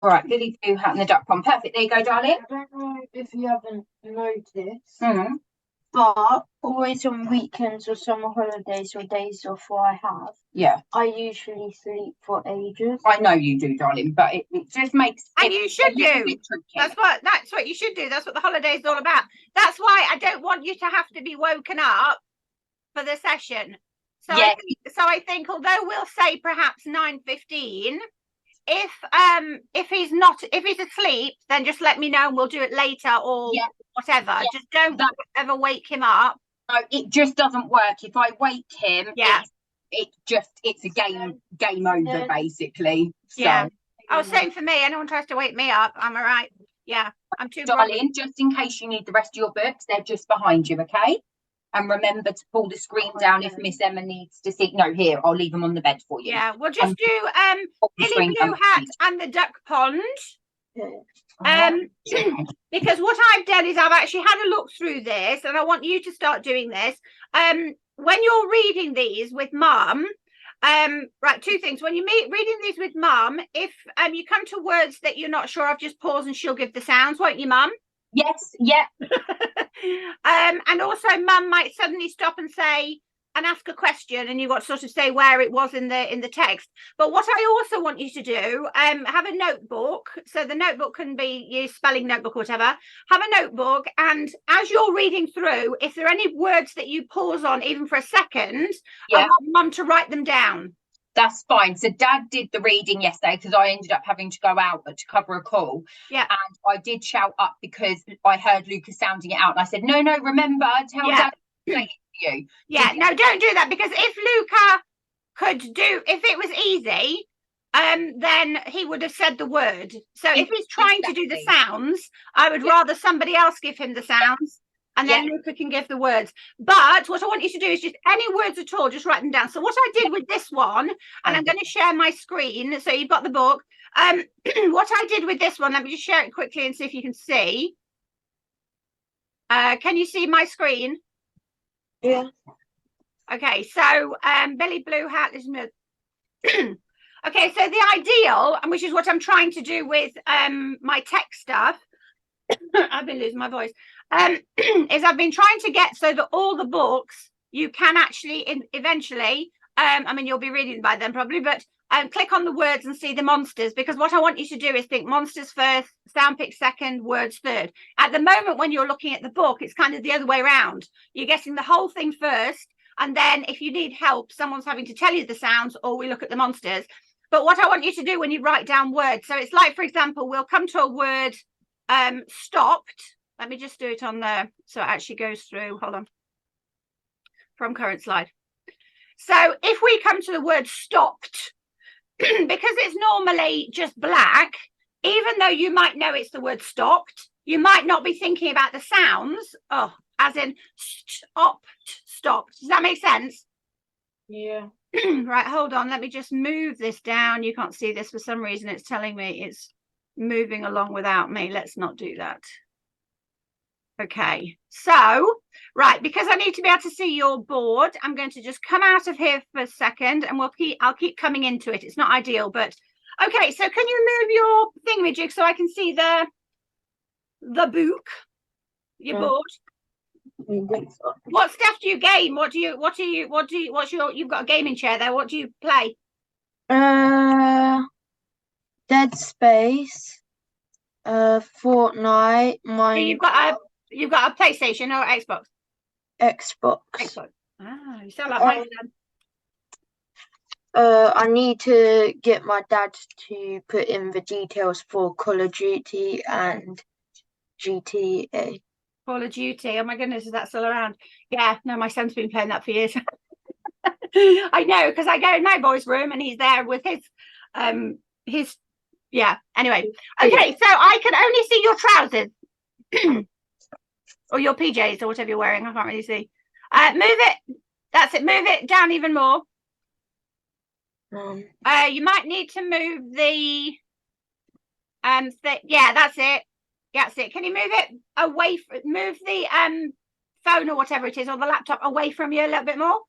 All right, Billy Blue Hat and the Duck Pond. Perfect. There you go, darling. I don't know if you haven't noticed, but always on weekends or summer holidays or days off I have, I usually sleep for ages. I know you do, darling, but it just makes and you should do. That's what you should do. That's what the holiday is all about. That's why I don't want you to have to be woken up for the session. So I think although we'll say perhaps 9:15, if he's asleep, then just let me know and we'll do it later or whatever. Just don't ever wake him up. No, it just doesn't work. If I wake him, it's a game over basically. So. Yeah. Oh, same for me. Anyone tries to wake me up, I'm all right. Yeah, I'm too. Darling, just in case you need the rest of your books, they're just behind you, okay? And remember to pull the screen down if Miss Emma needs to see. No, here, I'll leave them on the bed for you. Yeah, we'll just do Billy Blue Hat and the Duck Pond. Because what I've done is I've actually had a look through this, and I want you to start doing this. When you're reading these with Mum, right, two things. When you're reading these with Mum, if you come to words that you're not sure of, just pause and she'll give the sounds, won't you, Mum? Yes, yeah. And also Mum might suddenly stop and say and ask a question, and you've got to sort of say where it was in the text. But what I also want you to do, have a notebook. So the notebook can be your spelling notebook or whatever. Have a notebook, and as you're reading through, if there are any words that you pause on even for a second, I want Mum to write them down. That's fine. So Dad did the reading yesterday because I ended up having to go out to cover a call. Yeah. And I did shout up because I heard Lucas sounding it out. And I said, no, remember, tell Dad to say it to you. Yeah, no, don't do that, because if Luca if it was easy, then he would have said the word. So if he's trying to do the sounds, I would rather somebody else give him the sounds. And then Luca can give the words. But what I want you to do is just any words at all, just write them down. So what I did with this one, and I'm going to share my screen, so you've got the book. What I did with this one, let me just share it quickly and see if you can see. Can you see my screen? Yeah. Okay, so Billy Blue Hat is... Okay, so the ideal, and which is what I'm trying to do with my tech stuff, I've been losing my voice, is I've been trying to get so that all the books you can actually eventually, I mean, you'll be reading them by then probably, but click on the words and see the monsters, because what I want you to do is think monsters first, sound pick second, words third. At the moment when you're looking at the book, it's kind of the other way around. You're getting the whole thing first, and then if you need help, someone's having to tell you the sounds, or we look at the monsters. But what I want you to do when you write down words, so it's like, for example, we'll come to a word stopped. Let me just do it on there so it actually goes through. Hold on. From current slide. So if we come to the word stopped, because it's normally just black, even though you might know it's the word stopped, you might not be thinking about the sounds. Oh, as in stopped. Does that make sense? Yeah. Right, hold on. Let me just move this down. You can't see this for some reason. It's telling me it's moving along without me. Let's not do that. Okay, so right, because I need to be able to see your board, I'm going to just come out of here for a second, and I'll keep coming into it. It's not ideal, but okay. So can you move your thingamajig so I can see the book, your board? What stuff do you game? You've got a gaming chair there. What do you play? Dead Space, Fortnite. You've got a PlayStation or Xbox? Xbox. Ah, you sound like mine then. I need to get my dad to put in the details for Call of Duty and GTA. Call of Duty. Oh my goodness, is that still around? Yeah, no, my son's been playing that for years. I know, because I go in my boy's room and he's there with his anyway. Okay, so I can only see your trousers. Or your PJs or whatever you're wearing. I can't really see. Move it. That's it. Move it down even more. You might need to move the yeah, that's it. That's it. Can you move it away? Move the phone or whatever it is, or the laptop away from you a little bit more.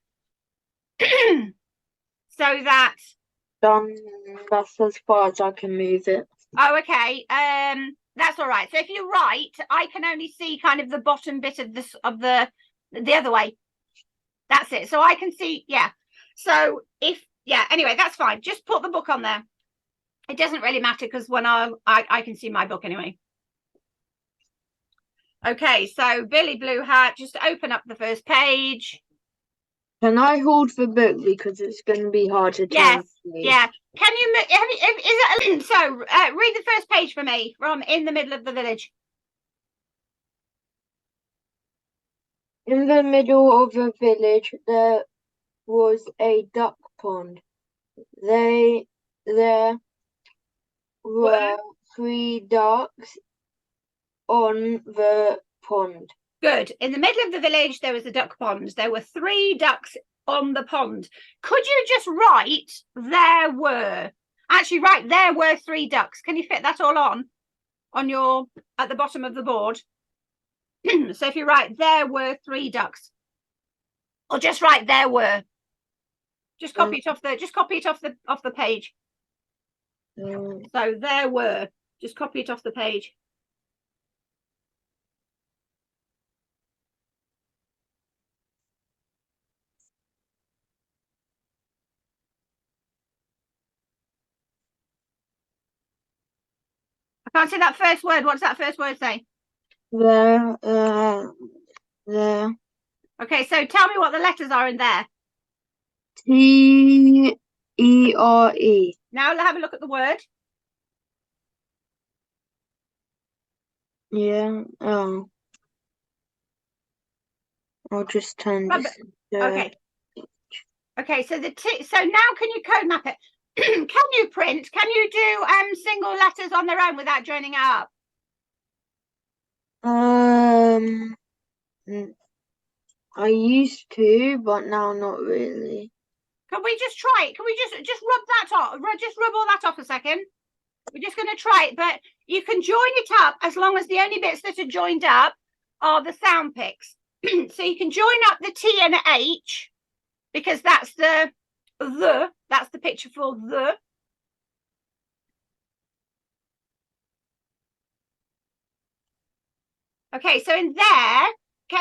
So that that's as far as I can move it. Oh, okay. That's all right. So if you write, I can only see kind of the bottom bit of this of the other way. That's it. So I can see, yeah. So anyway, that's fine. Just put the book on there. It doesn't really matter because when I can see my book anyway. Okay, so Billy Blue Hat, just open up the first page. Can I hold the book because it's going to be hard to tell? Yes, yeah. Can you, read the first page for me from In the Middle of the Village. In the middle of the village, there was a duck pond. There were 3 ducks on the pond. Good. In the middle of the village, there was a duck pond. There were 3 ducks on the pond. Could you just write there were? Actually, write there were 3 ducks. Can you fit that all on your at the bottom of the board? So if you write there were 3 ducks, or just write there were. Just copy it off the page. So there were. Just copy it off the page. I can't see that first word. What does that first word say? There. Okay, so tell me what the letters are in there. T-E-R-E. Now have a look at the word. Yeah. Oh. I'll just turn this. Okay. Okay, so so now can you code map it? Can you print? Can you do single letters on their own without joining it up? I used to, but now not really. Can we just try it? Can we just rub that off? Just rub all that off a second. We're just going to try it, but you can join it up as long as the only bits that are joined up are the sound picks. So you can join up the T and H because that's that's the picture for the. Okay, so in there,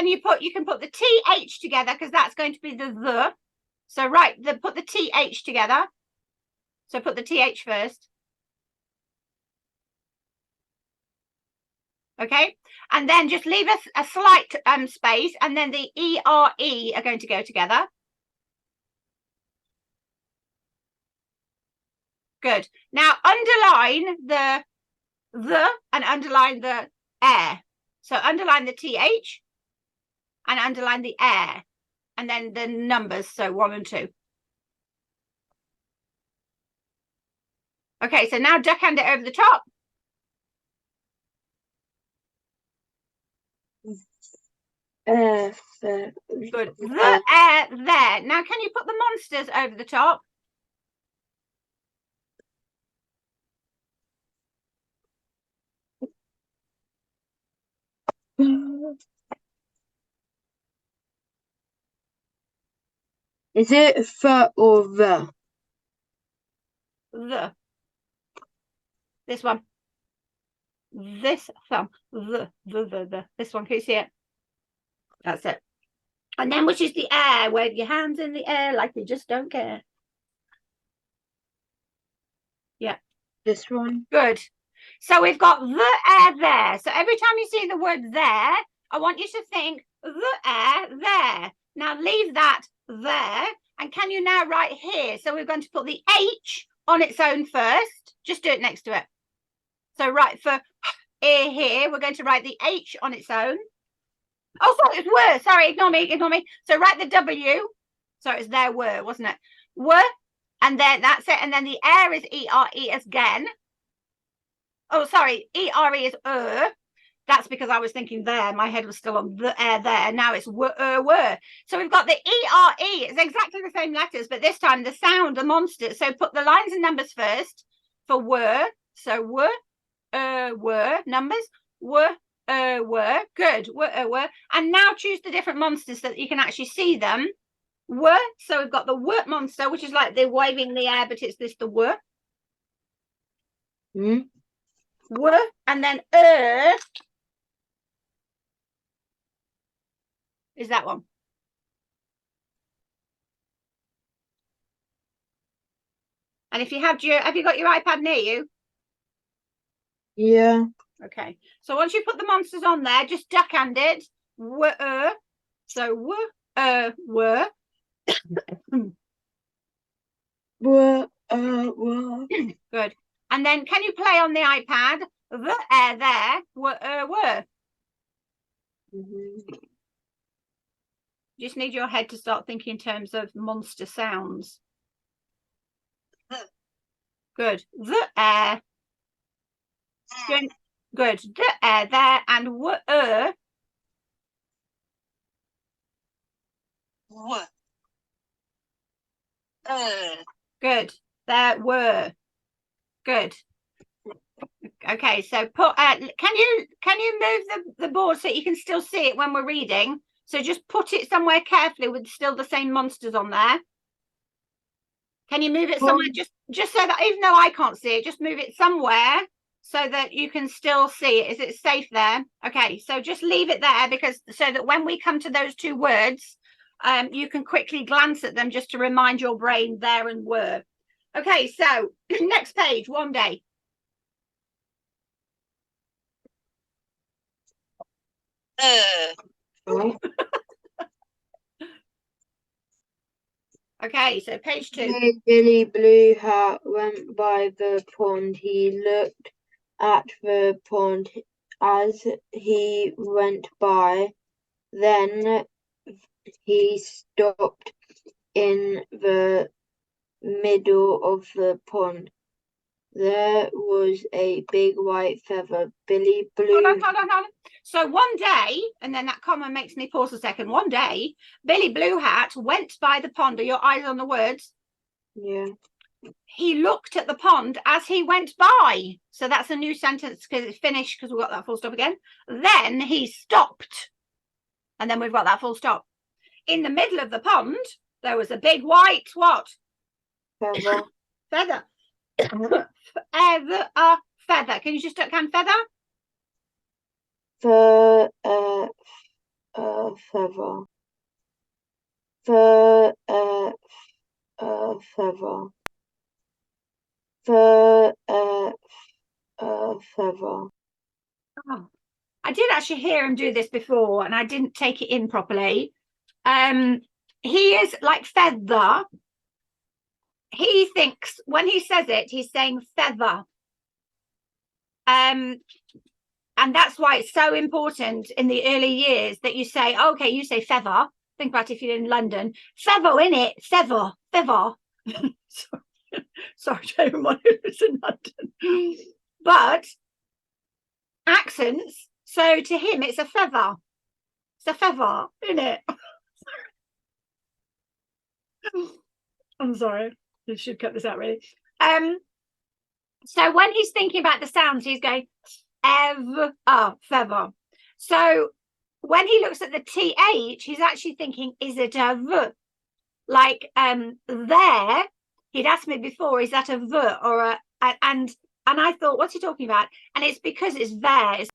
you can put the TH together because that's going to be the. So put the TH together. So put the TH first. Okay, and then just leave a slight space, and then the ERE are going to go together. Good. Now underline the and underline the air. So underline the TH and underline the air, and then the numbers, so 1 and 2. Okay, so now deckhand it over the top. Good. The air there. Now can you put the monsters over the top? Is it the or the? The. This one. This thumb. The. This one. Can you see it? That's it. And then which is the air? Wave your hands in the air like you just don't care. Yeah. This one. Good. So we've got the air there. So every time you see the word there, I want you to think the air there. Now leave that there. And can you now write here? So we're going to put the H on its own first. Just do it next to it. So right for ear here, we're going to write the H on its own. Oh, sorry, it's were. Sorry, ignore me. So write the W. So it's there were, wasn't it? Were. And then that's it. And then the air is ERE again. Oh, sorry. ERE is That's because I was thinking there. My head was still on the air there. Now it's were. So we've got the ERE. It's exactly the same letters, but this time the sound, the monster. So put the lines and numbers first for were. So were numbers. Were. Good. Were. And now choose the different monsters so that you can actually see them. Were. So we've got the were monster, which is like they're waving the air, but it's the were. and then is that one. And if you have you got your iPad near you? Yeah. Okay. So once you put the monsters on there, just duckhand it. So were. Good. And then can you play on the iPad? There were. Mm-hmm. You just need your head to start thinking in terms of monster sounds. Good. The air. Good. The air there and were. Good. There were. Good. Okay, so put can you move the board so you can still see it when we're reading? So just put it somewhere carefully with still the same monsters on there. Can you move it somewhere just so that even though I can't see it, just move it somewhere so that you can still see it. Is it safe there? Okay, so just leave it there because so that when we come to those two words, you can quickly glance at them just to remind your brain there and were. Okay, so next page, one day. Okay, so page 2. Billy Blue Hat went by the pond. He looked at the pond as he went by. Then he stopped in the middle of the pond. There was a big white feather. Billy Blue. Hold on. So one day, and then that comma makes me pause a second. One day, Billy Blue Hat went by the pond. Are your eyes on the words? Yeah. He looked at the pond as he went by. So that's a new sentence because it's finished because we've got that full stop again. Then he stopped. And then we've got that full stop. In the middle of the pond, there was a big white what? Feather. Feather. Feather. Can you just duckhand feather? Feather. Feather. Feather. Oh, I did actually hear him do this before and I didn't take it in properly. He is like feather. He thinks when he says it, he's saying feather. And that's why it's so important in the early years that you say, okay, you say feather. Think about if you're in London. Feather in it, feather. Sorry to everyone who's in London. But accents, so to him it's a feather. It's a feather, isn't it? I'm sorry. You should cut this out really. So when he's thinking about the sounds, he's going feather. So when he looks at the TH, he's actually thinking, is it a V? Like there, he'd asked me before, is that a V or a and I thought, what's he talking about? And it's because it's there. It's,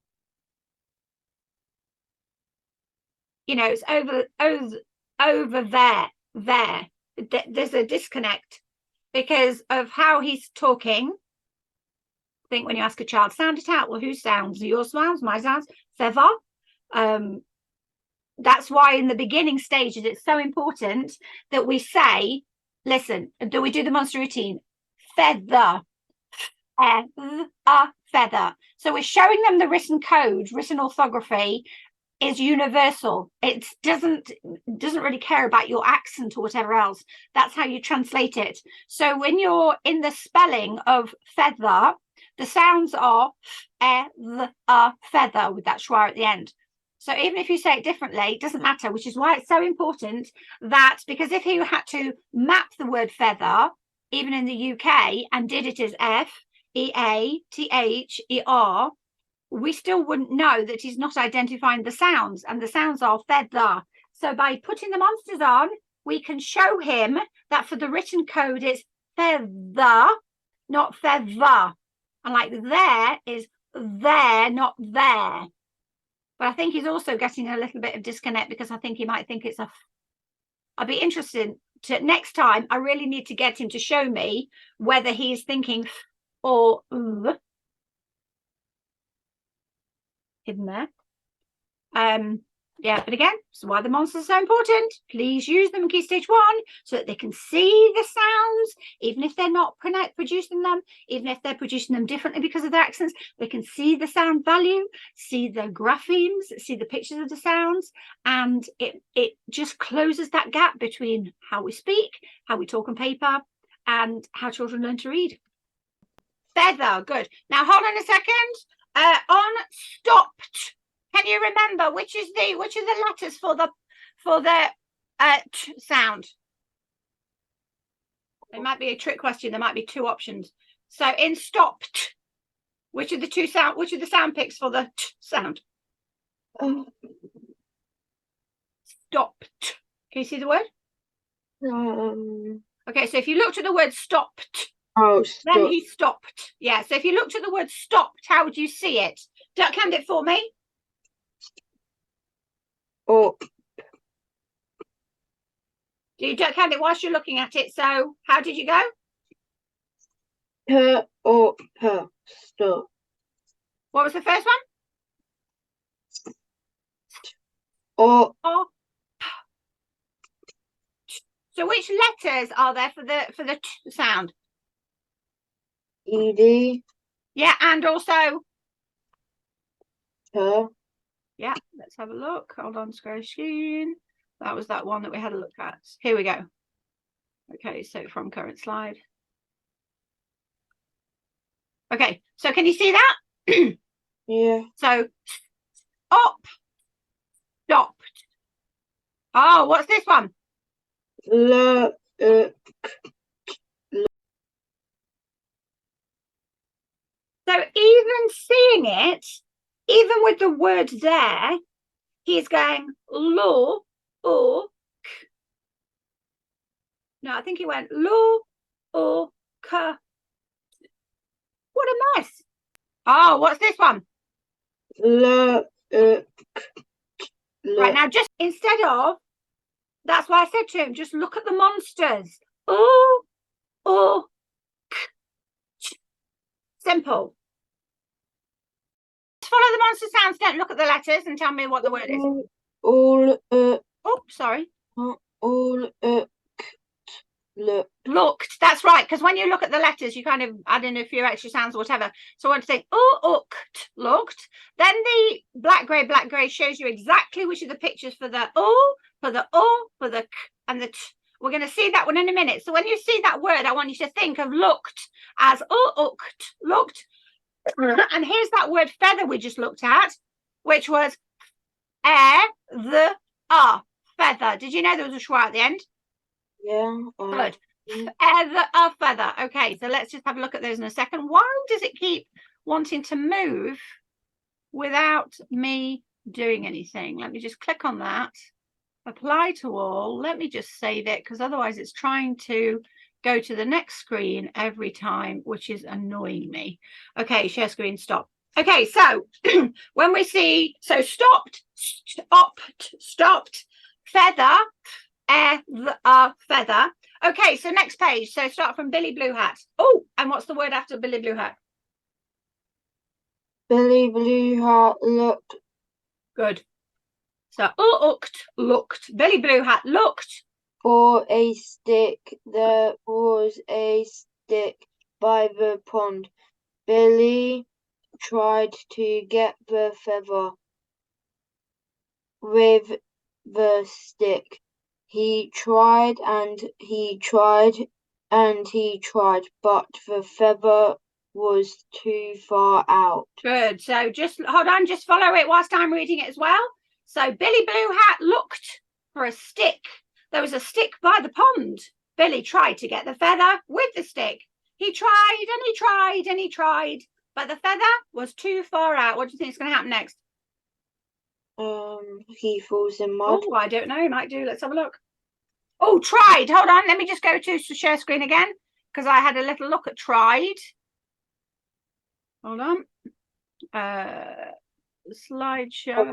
you know, it's over there. There's a disconnect because of how he's talking. I think when you ask a child, sound it out. Well, whose sounds? Your sounds, my sounds, feather. That's why in the beginning stages, it's so important that we say, listen, do we do the monster routine? Feather. Feather. So we're showing them the written code, written orthography is universal. It doesn't really care about your accent or whatever else. That's how you translate it. So when you're in the spelling of feather, the sounds are feather with that schwa at the end. So even if you say it differently, it doesn't matter, which is why it's so important that, because if you had to map the word feather, even in the UK, and did it as F-E-A-T-H-E-R, we still wouldn't know that he's not identifying the sounds, and the sounds are feather. So by putting the monsters on, we can show him that for the written code, it's feather, not feather. And like there is there, not there. But I think he's also getting a little bit of disconnect because I think he might think it's a. I'd be interested to next time. I really need to get him to show me whether he's thinking or hidden there. Yeah, but again, so why the monsters are so important. Please use them in Key Stage 1 so that they can see the sounds, even if they're not producing them, even if they're producing them differently because of their accents, they can see the sound value, see the graphemes, see the pictures of the sounds, and it just closes that gap between how we speak, how we talk on paper, and how children learn to read. Feather, good. Now hold on a second. On stopped. Can you remember which are the letters for the t sound? It might be a trick question. There might be two options. So in stopped, which are the sound picks for the t sound? Stopped. Can you see the word? Okay, so if you looked at the word stopped, then he stopped. Yeah, so if you looked at the word stopped, how would you see it? Duck hand it for me. Up. Do you duck hand it whilst you're looking at it? So how did you go? Up. Stop. What was the first one? Up. So which letters are there for the t sound? Ed. Yeah, and also. T. Yeah, let's have a look. Hold on, screen. That was that one that we had a look at. Here we go. Okay, so from current slide. Okay, so can you see that? Yeah. So up, stopped. Oh, what's this one? Look. So even seeing it, even with the word there, he's going lo or k. No, I think he went lo or k. What a mess. Oh, what's this one? Look. Right, now just instead of, that's why I said to him, just look at the monsters. Oh, k. Simple. Follow the monster sounds, don't look at the letters and tell me what the word is. All. Oh, sorry. All. Look. Looked, that's right, because when you look at the letters you kind of add in a few extra sounds or whatever. So I want to say looked. Then the black grey shows you exactly which are the pictures for the for the for the k and the t. We're going to see that one in a minute. So when you see that word, I want you to think of looked as looked. And here's that word feather we just looked at, which was feather. Did you know there was a schwa at the end? Yeah. Good. Feather. Okay, so let's just have a look at those in a second. Why does it keep wanting to move without me doing anything? Let me just click on that. Apply to all. Let me just save it because otherwise it's trying to go to the next screen every time, which is annoying me. Okay, share screen, stop. Okay, so when we see, so stopped, feather, feather. Okay, so next page. So start from Billy Blue Hat. Oh, and what's the word after Billy Blue Hat? Billy Blue Hat looked. Good. So looked. Billy Blue Hat looked For a stick. There was a stick by the pond. Billy tried to get the feather with the stick. He tried and he tried and he tried, but the feather was too far out. Good. So just hold on, just follow it whilst I'm reading it as well. So Billy Blue Hat looked for a stick. There was a stick by the pond. Billy tried to get the feather with the stick. He tried and he tried and he tried, but the feather was too far out. What do you think is going to happen next? He falls in mud. Oh, I don't know. He might do. Let's have a look. Oh, tried. Hold on. Let me just go to share screen again because I had a little look at tried. Hold on. Slideshow.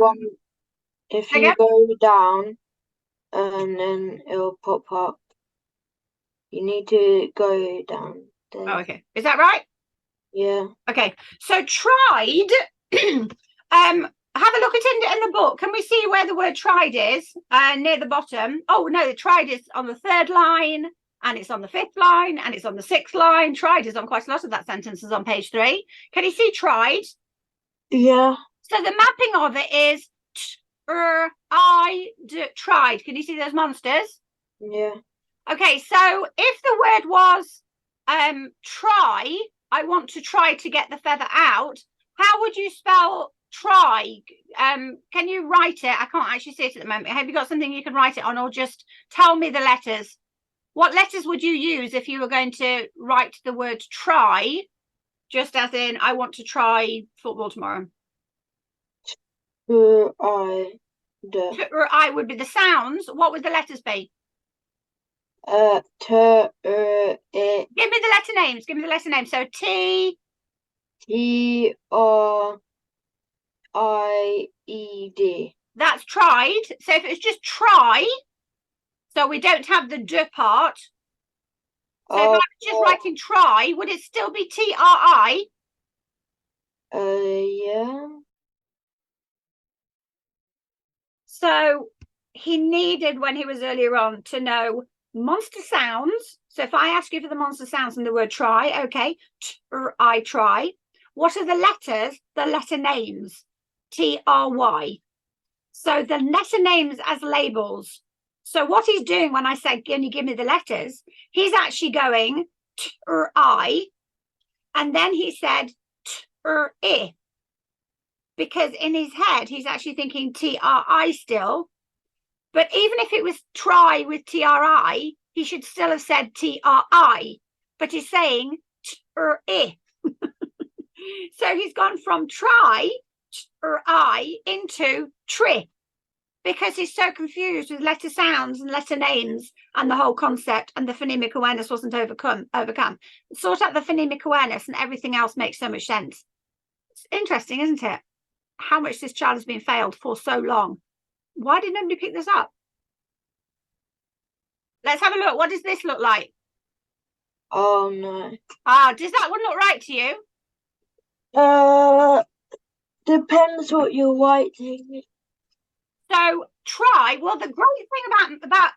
If you go down and then it'll pop up. You need to go down there. Oh, okay. Is that right? Yeah. Okay. So tried. Have a look at in the book. Can we see where the word tried is? Near the bottom. Oh no, the tried is on the 3rd line, and it's on the 5th line, and it's on the 6th line. Tried is on quite a lot of that sentence is on page 3. Can you see tried? Yeah. So the mapping of it is tried. Can you see those monsters? Yeah. Okay, so if the word was try, I want to try to get the feather out. How would you spell try? Can you write it? I can't actually see it at the moment. Have you got something you can write it on, or just tell me the letters? What letters would you use if you were going to write the word try, just as in I want to try football tomorrow? I would be the sounds. What would the letters be? Give me the letter names. Give me the letter names. So T T-R-I-E-D. That's tried. So if it's just try, so we don't have the D part. So if I was just writing try, would it still be T-R-I? Yeah. So he needed, when he was earlier on, to know monster sounds. So if I ask you for the monster sounds and the word try, okay, I try. What are the letters? The letter names, T-R-Y. So the letter names as labels. So what he's doing when I said, can you give me the letters? He's actually going I, and then he said I, because in his head he's actually thinking T-R-I still. But even if it was try with T-R-I, he should still have said T-R-I. But he's saying I. So he's gone from try I into tri, because he's so confused with letter sounds and letter names and the whole concept, and the phonemic awareness wasn't overcome. Sort out the phonemic awareness and everything else makes so much sense. It's interesting, isn't it? How much this child has been failed for so long. Why did nobody pick this up? Let's have a look. What does this look like? Oh no. Does that one look right to you? Depends what you're writing. So try. Well, the great thing about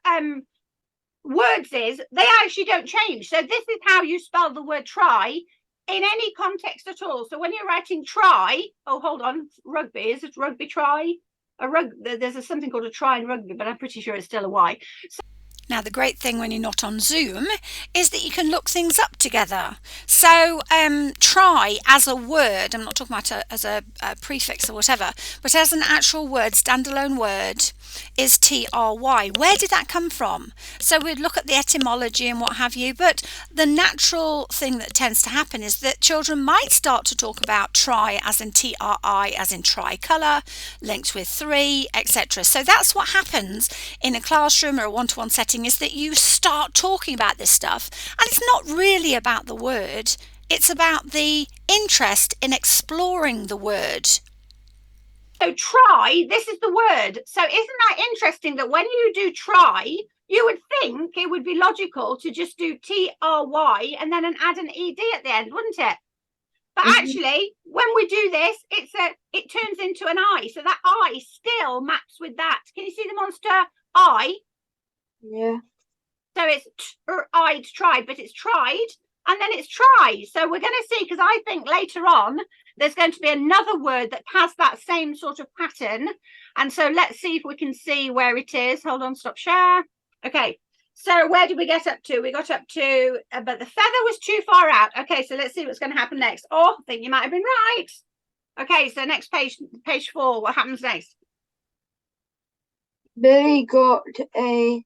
words is they actually don't change. So this is how you spell the word try in any context at all. So when you're writing try, oh, hold on, rugby, is it rugby try? There's something called a try in rugby, but I'm pretty sure it's still a Y. Now, the great thing when you're not on Zoom is that you can look things up together. So try as a word, I'm not talking about as a prefix or whatever, but as an actual word, standalone word, is T-R-Y. Where did that come from? So we'd look at the etymology and what have you, but the natural thing that tends to happen is that children might start to talk about try as in T-R-I, as in tricolour, linked with 3, etc. So that's what happens in a classroom or a one-to-one setting, is that you start talking about this stuff, and it's not really about the word, it's about the interest in exploring the word. So try, this is the word. So isn't that interesting that when you do try, you would think it would be logical to just do T-R-Y and then add an E-D at the end, wouldn't it? But actually, when we do this, it turns into an I. So that I still maps with that. Can you see the monster I? Yeah. So it's I'd tried, but it's tried, and then it's try. So we're going to see, because I think later on there's going to be another word that has that same sort of pattern. And so let's see if we can see where it is. Hold on, stop share. Okay, so where did we get up to? We got up to, but the feather was too far out. Okay, so let's see what's going to happen next. Oh, I think you might have been right. Okay, so next page, page 4, what happens next? Billy got a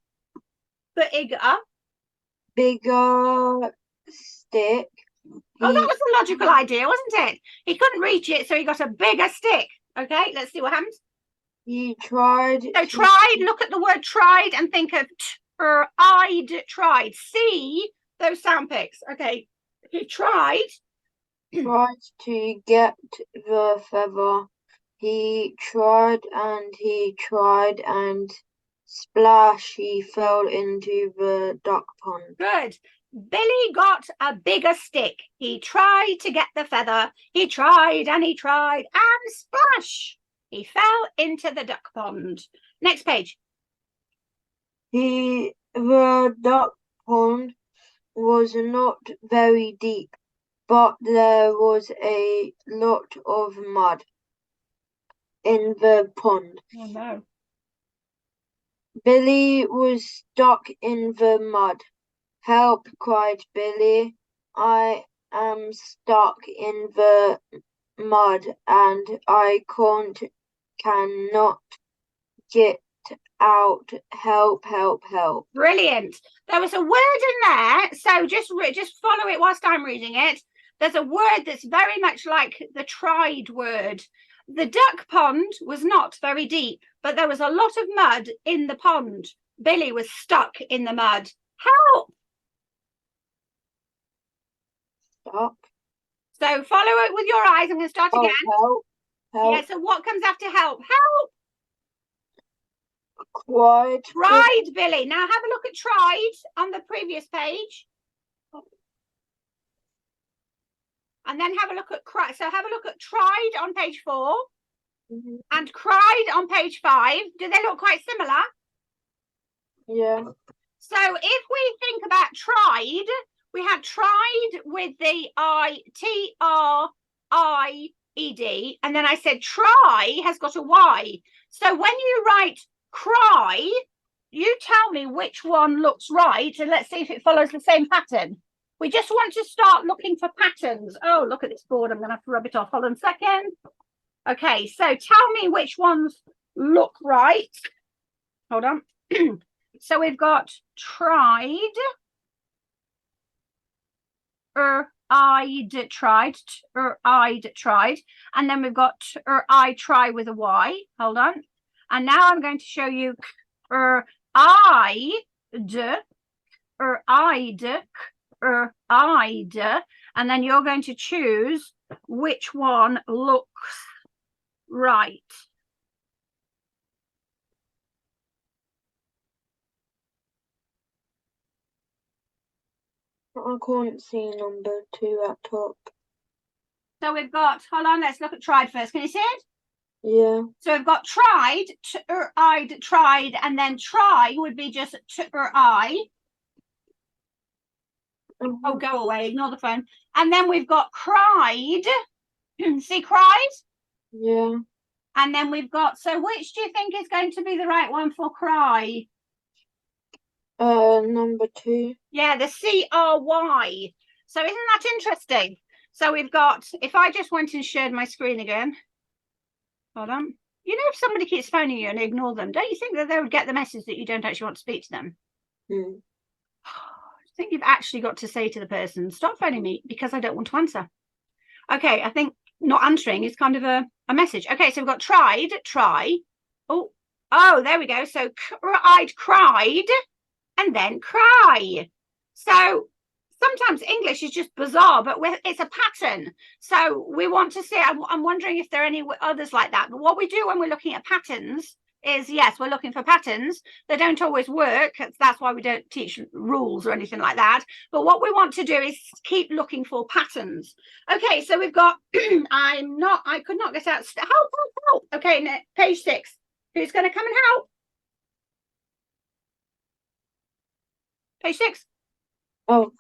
bigger stick. Oh, that was a logical idea, wasn't it? He couldn't reach it, so he got a bigger stick. Okay, let's see what happens. He tried. So tried, look at the word tried and think of I'd tried. See those sound picks. Okay, he tried tried to get the feather. He tried and splash, he fell into the duck pond. Good. Billy got a bigger stick. He tried to get the feather. He tried and splash! He fell into the duck pond. Next page. The duck pond was not very deep, but there was a lot of mud in the pond. Oh no. Billy was stuck in the mud. Help, cried Billy. I am stuck in the mud and I cannot get out. Help, help, help. Brilliant. There was a word in there, so just follow it whilst I'm reading it. There's a word that's very much like the tried word. The duck pond was not very deep, but there was a lot of mud in the pond. Billy was stuck in the mud. Help! Stuck. So follow it with your eyes. I'm going to start again. Help, help. Yeah, so what comes after help? Help! Tried, Billy. Now have a look at tried on the previous page. And then have a look at cry. So have a look at tried on page 4 and cried on page 5. Do they look quite similar? Yeah. So if we think about tried, we had tried with the I-T-R-I-E-D, and then I said try has got a Y. So when you write cry, you tell me which one looks right, and let's see if it follows the same pattern. We just want to start looking for patterns. Oh, look at this board. I'm going to have to rub it off. Hold on a second. Okay, so tell me which ones look right. Hold on. So we've got tried. I'd tried. And then we've got I try with a Y. Hold on. And now I'm going to show you I'd, and then you're going to choose which one looks right. I can't see number 2 at top. So we've got, hold on, let's look at tried first. Can you see it? Yeah. So we've got tried, I'd tried, and then try would be just I. Oh, go away, ignore the phone. And then we've got cried. See cried? Yeah. And then we've got, so which do you think is going to be the right one for cry? Number 2. Yeah, the C-R-Y. So isn't that interesting? So we've got, if I just went and shared my screen again. Hold on. You know, if somebody keeps phoning you and ignore them, don't you think that they would get the message that you don't actually want to speak to them? I think you've actually got to say to the person, stop phoning me because I don't want to answer. Okay, I think not answering is kind of a message. Okay, so we've got tried, try. Oh, there we go. So I'd cried and then cry. So sometimes English is just bizarre, but it's a pattern. So we want to see, I'm wondering if there are any others like that. But what we do when we're looking at patterns is, yes, we're looking for patterns. They don't always work. That's why we don't teach rules or anything like that. But what we want to do is keep looking for patterns. Okay, so we've got, I could not get out. Help. Okay, page 6. Who's going to come and help? Page 6. Oh.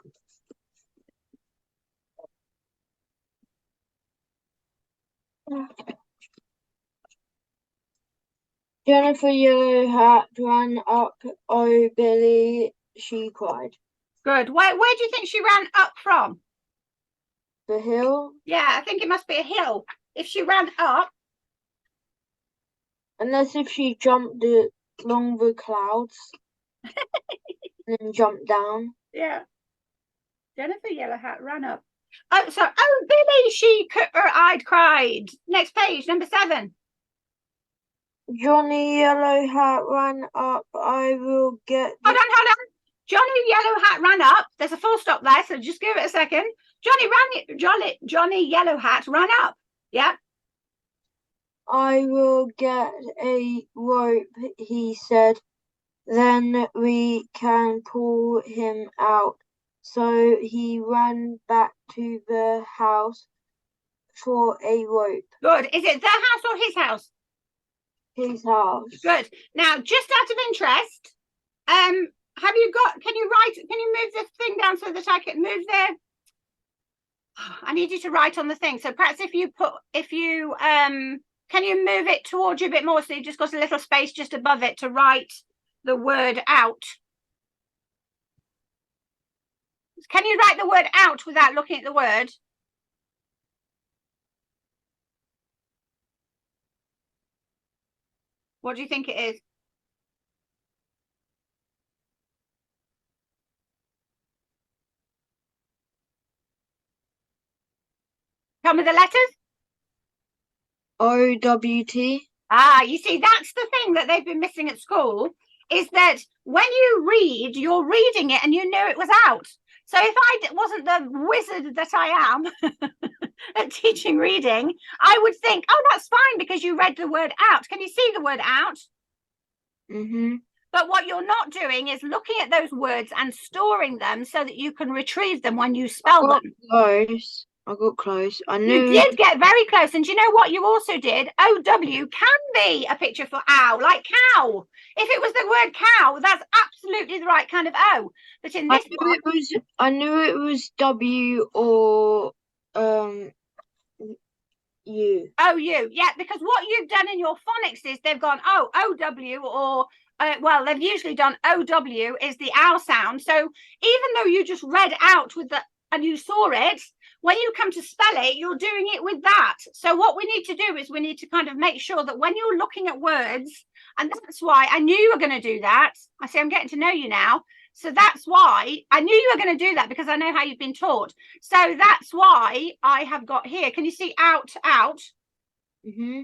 Jennifer Yellow Hat ran up. Oh, Billy, she cried. Good. Where do you think she ran up from? The hill? Yeah, I think it must be a hill. If she ran up. Unless if she jumped along the clouds and then jumped down. Yeah. Jennifer Yellow Hat ran up. Oh, Billy, I'd cried. Next page, number 7. Johnny Yellow Hat ran up. I will get. Hold on. Johnny Yellow Hat ran up. There's a full stop there, so just give it a second. Johnny Yellow Hat ran up. Yeah. I will get a rope, he said. Then we can pull him out. So he ran back to the house for a rope. Good. Is it their house or his house? His house. Good. Now, just out of interest, can you move this thing down so that I can move there? I need you to write on the thing. So perhaps can you move it towards you a bit more so you've just got a little space just above it to write the word out? Can you write the word out without looking at the word? What do you think it is? Tell me the letters. OWT. Ah, you see, that's the thing that they've been missing at school, is that when you read, you're reading it and you know it was out. So if I wasn't the wizard that I am at teaching reading, I would think, oh, that's fine because you read the word out. Can you see the word out? Mm-hmm. But what you're not doing is looking at those words and storing them so that you can retrieve them when you spell them. Close. I got close. I knew. You did get very close. And you know what you also did? OW can be a picture for ow, like cow. If it was the word cow, that's absolutely the right kind of O. But in this one, I knew it was W or U. OU, yeah, because what you've done in your phonics is they've gone, oh, OW or well, they've usually done OW is the ow sound. So even though you just read out with the and you saw it, when you come to spell it, you're doing it with that. So what we need to do is we need to kind of make sure that when you're looking at words, and that's why I knew you were going to do that. I say I'm getting to know you now. So that's why I knew you were going to do that because I know how you've been taught. So that's why I have got here. Can you see out? Mm-hmm.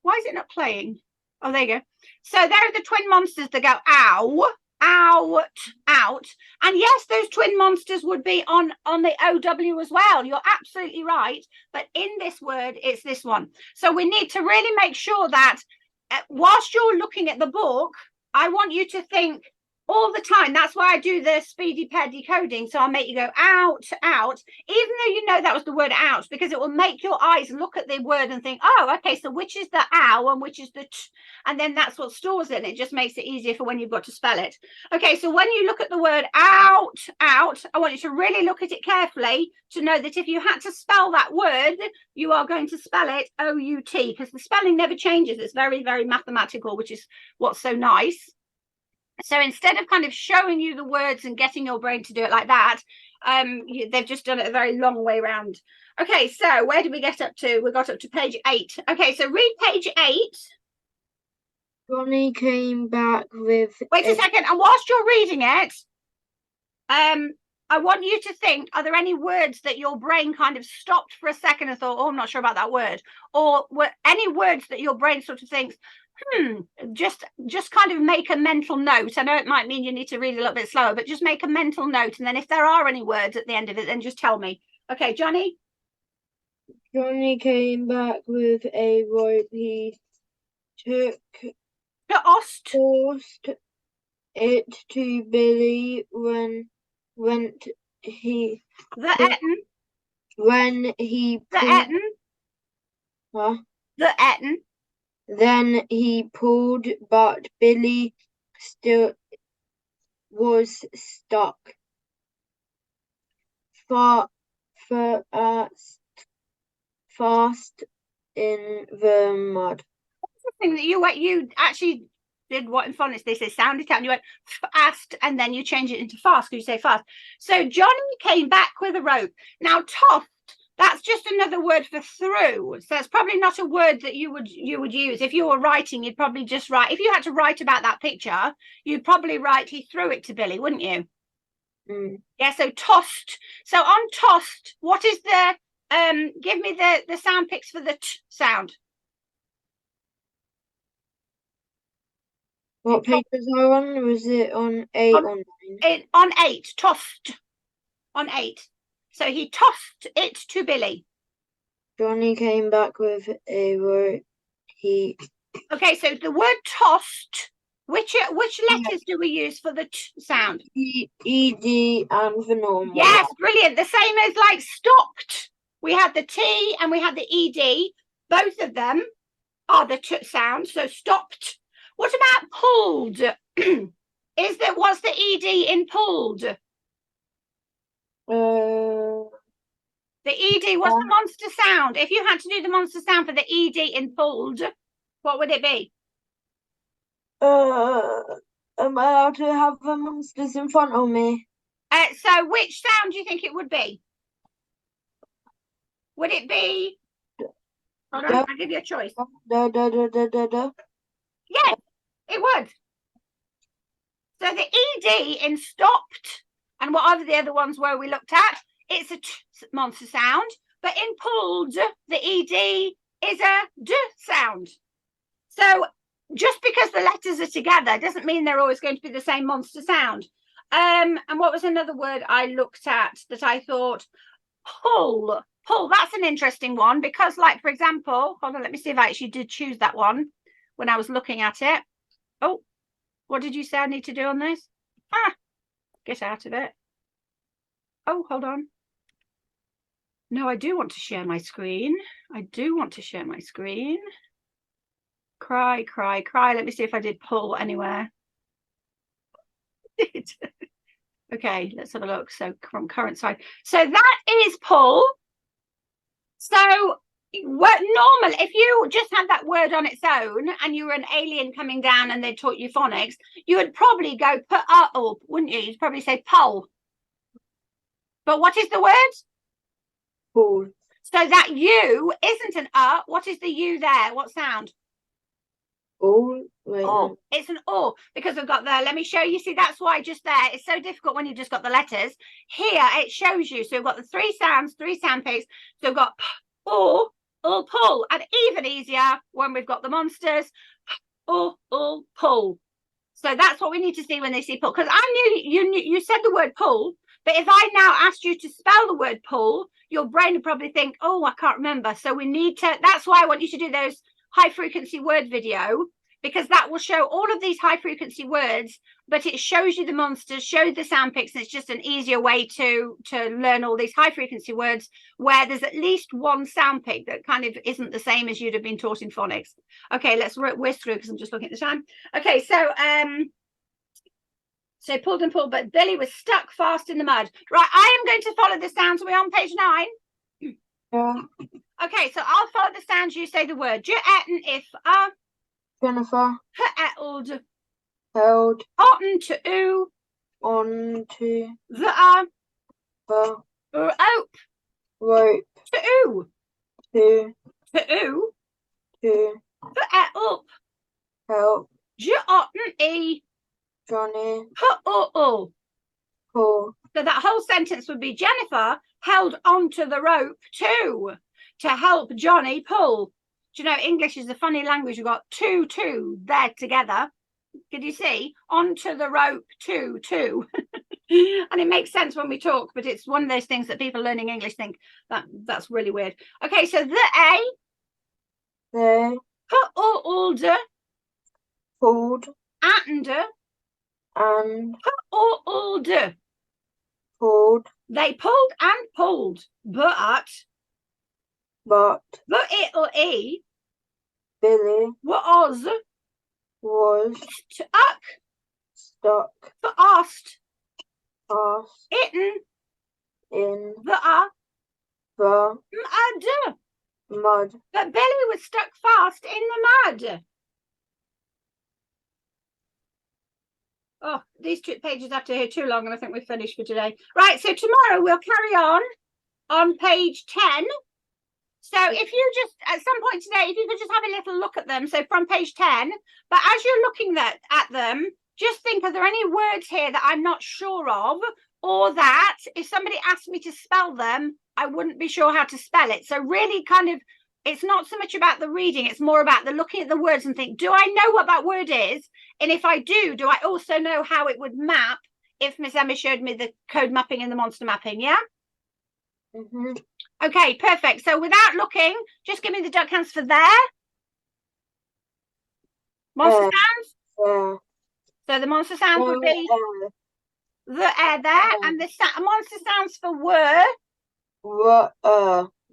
Why is it not playing? Oh, there you go. So there are the twin monsters that go ow, out. And yes, those twin monsters would be on the OW as well. You're absolutely right. But in this word, it's this one. So we need to really make sure that whilst you're looking at the book, I want you to think all the time. That's why I do the speedy pair decoding. So I'll make you go out, even though you know that was the word out, because it will make your eyes look at the word and think, oh, okay, so which is the ow and which is the t, and then that's what stores it. And it just makes it easier for when you've got to spell it. Okay, so when you look at the word out, I want you to really look at it carefully to know that if you had to spell that word, you are going to spell it O-U-T, because the spelling never changes. It's very, very mathematical, which is what's so nice. So instead of kind of showing you the words and getting your brain to do it like that, they've just done it a very long way around. Okay, so where did we get up to? We got up to page 8. Okay, so read page 8. Johnny came back with. Wait a second, and whilst you're reading it, I want you to think, are there any words that your brain kind of stopped for a second and thought, oh, I'm not sure about that word? Or were any words that your brain sort of thinks, just kind of make a mental note. I know it might mean you need to read a little bit slower, but just make a mental note. And then if there are any words at the end of it, then just tell me. Okay, Johnny? Johnny came back with a rope. He Forced it to Billy when he Then he pulled, but Billy still was stuck fast in the mud. The thing that you actually did what in phonics they say sounded out and you went fast and then you change it into fast because you say fast. So Johnny came back with a rope. Now tossed, that's just another word for through. So it's probably not a word that you would use. If you were writing, you'd probably just write, if you had to write about that picture, you'd probably write he threw it to Billy, wouldn't you? Yeah, so tossed. So on tossed, what is the give me the sound picks for the t sound. What pages are on? Was it on 8 or 9? On 8, tossed. On 8. So he tossed it to Billy. Johnny came back with a rope. Okay, so the word tossed, which letters do we use for the t sound? ED and the normal. Yes, brilliant. The same as like stopped. We had the T and we had the ED. Both of them are the t sound. So stopped. What about pulled? What's the ED in pulled? The ED, what's the monster sound? If you had to do the monster sound for the ED in pulled, what would it be? Am I allowed to have the monsters in front of me? So which sound do you think it would be? Would it be? Hold on, I'll give you a choice. Da, da, da, da, da, da. Yes, it would. So the ED in stopped, and what are the other ones where we looked at? It's a t monster sound, but in pulled, the ED is a D sound. So just because the letters are together doesn't mean they're always going to be the same monster sound. And what was another word I looked at that I thought, pull, that's an interesting one, because like, for example, hold on, let me see if I actually did choose that one when I was looking at it. Oh, what did you say I need to do on this? Get out of it. Oh, hold on. No, I do want to share my screen. I do want to share my screen. Cry, cry, cry. Let me see if I did pull anywhere. Okay, let's have a look. So from current side. So that is pull. So what normal, if you just had that word on its own and you were an alien coming down and they taught you phonics, you would probably go put up, wouldn't you? You'd probably say pull. But what is the word? Pull. So that U isn't an what is the U there? What sound? Oh, wait. Oh, it's an O because I've got there. Let me show you. See, that's why just there. It's so difficult when you just got the letters. Here it shows you. So we've got the three sound pigs. So we've got P, O, pull, and even easier when we've got the monsters. O, pull. So that's what we need to see when they see pull. Because I knew you said the word pull, but if I now asked you to spell the word pull, your brain would probably think, oh, I can't remember. So we need to. That's why I want you to do those high frequency word video, because that will show all of these high frequency words, but it shows you the monsters, shows the sound picks, and it's just an easier way to learn all these high frequency words where there's at least one sound pick that kind of isn't the same as you'd have been taught in phonics. Okay, let's whisk through because I'm just looking at the time. Okay, so pulled and pulled, but Billy was stuck fast in the mud. Right, I am going to follow the sounds. Are we on page 9? Yeah. Okay, so I'll follow the sounds. You say the word. If Jennifer. Held. Held. On to. On to. The. Rope. To. To. To. To. Help. Johnny. Pull. Pull. So that whole sentence would be Jennifer held onto the rope to help Johnny pull. Do you know, English is a funny language. You've got two there together. Can you see? Onto the rope to. And it makes sense when we talk, but it's one of those things that people learning English think that's really weird. Okay, so the A. They. Pulled. Pulled. And. Pulled. Pulled. They pulled and pulled, but it'll Billy was stuck fast in the mud. But Billy was stuck fast in the mud. Oh, these 2 pages have to hear too long, and I think we're finished for today. Right, so tomorrow we'll carry on page 10. So if you just, at some point today, if you could just have a little look at them, so from page 10, but as you're looking at them, just think, are there any words here that I'm not sure of, or that if somebody asked me to spell them, I wouldn't be sure how to spell it. So really kind of, it's not so much about the reading, it's more about the looking at the words and think, do I know what that word is? And if I do I also know how it would map if Miss Emma showed me the code mapping and the monster mapping, yeah? Okay, perfect. So without looking, just give me the duck hands for there. Monster sounds. So the monster sounds would be the air there, and the monster sounds for were.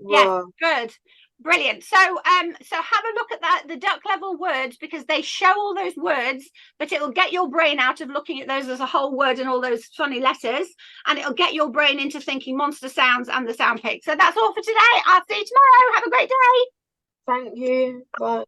Yes, good, brilliant. So so have a look at the duck level words, because they show all those words, but it will get your brain out of looking at those as a whole word and all those funny letters, and it'll get your brain into thinking monster sounds and the sound pick. So that's all for today. I'll see you tomorrow. Have a great day. Thank you. Bye.